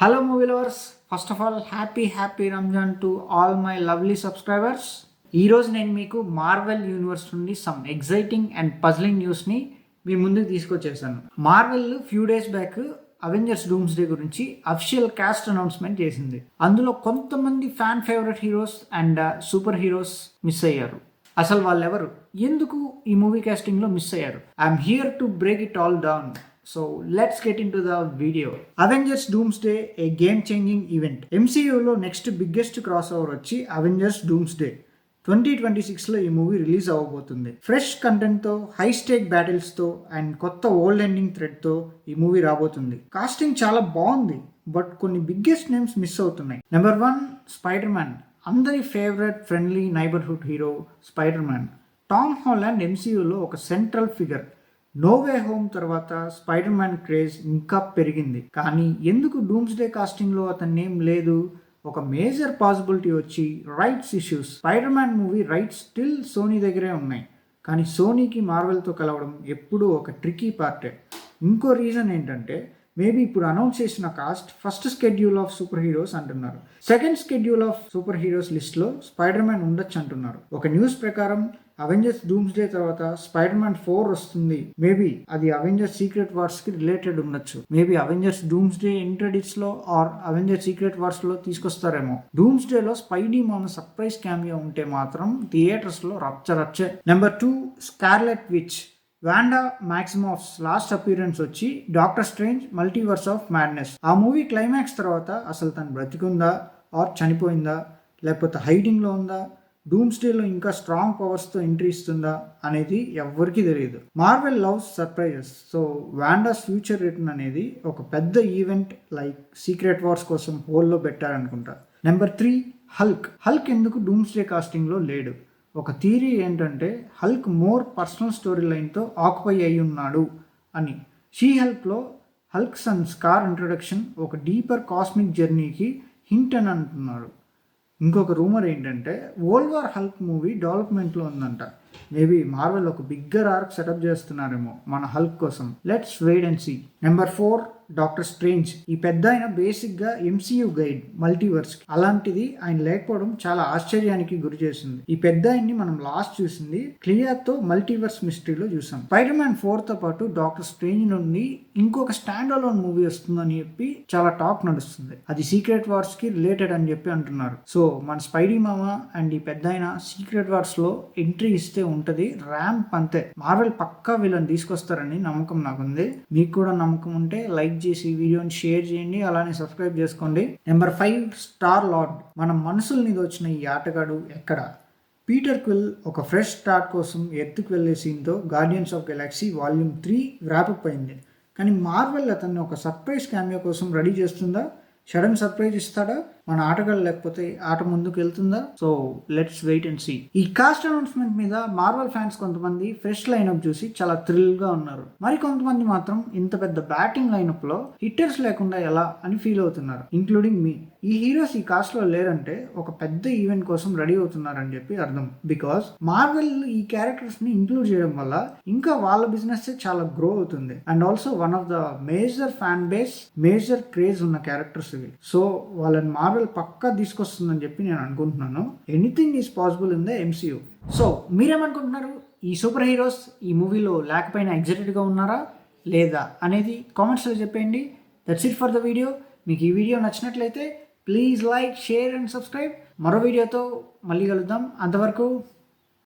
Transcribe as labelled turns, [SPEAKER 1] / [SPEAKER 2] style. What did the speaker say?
[SPEAKER 1] Hello movie lovers. First of all, happy Ramzan to all my lovely subscribers. ఈ రోజు నేను మీకు Marvel universe నుండి సమ్ ఎగ్జైటింగ్ అండ్ పజ్లింగ్ న్యూస్ని మీ ముందుకు తీసుకొచ్చేసాను. Marvel few days back Avengers doomsday గురించి అఫిషియల్ కాస్ట్ అనౌన్స్మెంట్ చేసింది. అందులో కొంతమంది fan favourite heroes and superheroes miss అయ్యారు. అసలు వాళ్ళెవరు, ఎందుకు ఈ మూవీ కాస్టింగ్లో మిస్ అయ్యారు? I'm here to break it all down. So let's get into the video. Avengers Doomsday, a game-changing event. MCUలో నెక్స్ట్ బిగ్గెస్ట్ క్రాస్ ఓవర్ వచ్చి Avengers Doomsday 2026లో ఈ మూవీ రిలీజ్ అవ్వబోతుంది. ఫ్రెష్ కంటెంట్తో, హై స్టేక్ బ్యాటిల్స్తో and కొత్త old ending థ్రెడ్తో ఈ మూవీ రాబోతుంది. కాస్టింగ్ చాలా బాగుంది, బట్ కొన్ని బిగ్గెస్ట్ నేమ్స్ మిస్ అవుతున్నాయి. Number 1, Spider-Man. అందరి favourite friendly neighbourhood hero Spider-Man. Tom Holland MCUలో ఒక central figure. No Way Home తర్వాత స్పైడర్ మ్యాన్ క్రేజ్ ఇంకా పెరిగింది. కానీ ఎందుకు డూమ్స్డే కాస్టింగ్లో అతని నేమ్ లేదు? ఒక మేజర్ పాసిబిలిటీ వచ్చి rights issues. Spider Man movie rights still Sony దగ్గరే ఉన్నాయి, కానీ సోనీకి మార్వెల్తో కలవడం ఎప్పుడూ ఒక ట్రికీ పార్టే. ఇంకో రీజన్ ఏంటంటే మేబీ ఇప్పుడు అనౌన్స్ చేసిన cast first schedule of superheroes అంటున్నారు. Second schedule of superheroes లిస్ట్లో స్పైడర్ మ్యాన్ ఉండొచ్చు అంటున్నారు. ఒక న్యూస్ ప్రకారం అవెంజర్స్ డూమ్స్డే తర్వాత స్పైడర్ మ్యాన్ 4 వస్తుంది. మేబీ అది అవెంజర్స్ సీక్రెట్ వార్స్ కి రిలేటెడ్ ఉండొచ్చు. మేబీ అవెంజర్స్ డూమ్స్డే ఎంట్రెడిట్స్ లో ఆర్ అవెంజర్స్ సీక్రెట్ వార్స్ లో తీసుకొస్తారేమో. డూమ్స్డే లో స్పైడీ మామ సర్ప్రైజ్ క్యామియో ఉంటే మాత్రం థియేటర్స్ లో రచ్చరచ్చే. Number 2, Scarlet Witch. Wanda Maximoff's last appearance వచ్చి doctor strange multiverse of madness. ఆ మూవీ క్లైమాక్స్ తర్వాత అసలు తను బ్రతికుందా ఆర్ చనిపోయిందా, లేకపోతే హైడింగ్లో ఉందా, డూమ్స్డేలో ఇంకా స్ట్రాంగ్ పవర్స్తో ఎంట్రీ ఇస్తుందా అనేది ఎవ్వరికీ తెలియదు. Marvel loves surprises. So Wanda's future return అనేది ఒక పెద్ద ఈవెంట్ లైక్ సీక్రెట్ వార్స్ కోసం హోల్లో పెట్టారనుకుంటా. Number 3, Hulk. హల్క్ ఎందుకు డూమ్స్డే కాస్టింగ్లో లేడు? ఒక థియరీ ఏంటంటే హల్క్ మోర్ పర్సనల్ స్టోరీ లైన్తో ఆక్యుపై అయి ఉన్నాడు అని. షీ హల్క్లో హల్క్ సన్ స్కార్ ఇంట్రొడక్షన్ ఒక డీపర్ కాస్మిక్ జర్నీకి హింట్ అని అంటున్నారు. ఇంకొక రూమర్ ఏంటంటే వరల్డ్ వార్ హల్క్ మూవీ డెవలప్మెంట్లో ఉందంట. మేబీ మార్వెల్ ఒక బిగ్గర్ ఆర్క్ సెటప్ చేస్తున్నారేమో మన హల్క్ కోసం. Let's wait and see. Number 4, Doctor Strange. ఈ పెద్ద ఆయన బేసిక్గా MCU గైడ్ మల్టీవర్స్. అలాంటిది ఆయన లేకపోవడం చాలా ఆశ్చర్యానికి గురి చేసింది. ఈ పెద్ద ఆయన్ని మనం లాస్ట్ చూసింది క్లియాతో మల్టీవర్స్ మిస్టరీలో చూసాం. స్పైడర్ మ్యాన్ 4తో పాటు డాక్టర్ స్ట్రేంజ్ నుండి ఇంకొక స్టాండ్ అలోన్ మూవీ వస్తుందని చెప్పి చాలా టాక్ నడుస్తుంది. అది సీక్రెట్ వార్స్ కి రిలేటెడ్ అని చెప్పి అంటున్నారు. సో మన స్పైడీ మామ అండ్ ఈ పెద్ద ఆయన సీక్రెట్ వార్స్ లో ఎంట్రీ ఇస్తే ఉంటది ర్యాంప్ అంతే. మార్వెల్ పక్కా వీళ్ళని తీసుకొస్తారని నమ్మకం నాకుంది. మీకు కూడా నమ్మకం ఉంటే లైక్ చేసి వీడియోని షేర్ చేయండి, అలానే సబ్స్క్రైబ్ చేసుకోండి. Number 5, star lord. మన మనసుల్ని దోచిన ఈ ఆటగాడు ఎక్కడ? పీటర్ క్విల్ ఒక ఫ్రెష్ స్టార్ట్ కోసం ఎర్త్కి వెళ్లే సీన్తో Guardians of Galaxy volume 3 wrap up అయింది. కానీ మార్వెల్ అతన్ని ఒక సర్ప్రైజ్ క్యామియో కోసం రెడీ చేస్తుందా? సడన్ సర్ప్రైజ్ ఇస్తాడా? మన ఆటగాళ్ళు లేకపోతే ఆట ముందుకు వెళ్తుందా? So let's wait and see. ఈ కాస్ట్ అనౌన్స్మెంట్ మీద మార్వెల్ ఫ్యాన్స్ కొంతమంది ఫ్రెష్ లైనప్ చూసి చాలా థ్రిల్గా ఉన్నారు. మరి కొంతమంది మాత్రం ఇంత పెద్ద బ్యాటింగ్ లైనప్ లో హిట్టర్స్ లేకుండా ఎలా అని ఫీల్ అవుతున్నారు, ఇంక్లూడింగ్ మీ. ఈ హీరోస్ ఈ కాస్ట్ లో లేరంటే ఒక పెద్ద ఈవెంట్ కోసం రెడీ అవుతున్నారని చెప్పి అర్థం. బికాస్ మార్వెల్ ఈ క్యారెక్టర్స్ ని ఇంక్లూడ్ చేయడం వల్ల ఇంకా వాళ్ళ బిజినెస్ చాలా గ్రో అవుతుంది. And also one of the major fan base, major craze ఉన్న క్యారెక్టర్స్ ఇవి. సో వాళ్ళని మార్వెల్ పక్కా తీసుకొస్తుందని చెప్పి నేను అనుకుంటున్నాను. Anything is possible in the MCU. So మీరేమనుకుంటున్నారు? ఈ సూపర్ హీరోస్ ఈ మూవీలో లేకపోయినా ఎగ్జైటెడ్గా ఉన్నారా లేదా అనేది కామెంట్స్లో చెప్పండి. That's it for the video. మీకు ఈ వీడియో నచ్చినట్లయితే please like, share and subscribe. మరో వీడియోతో మళ్ళీ కలుద్దాం. అంతవరకు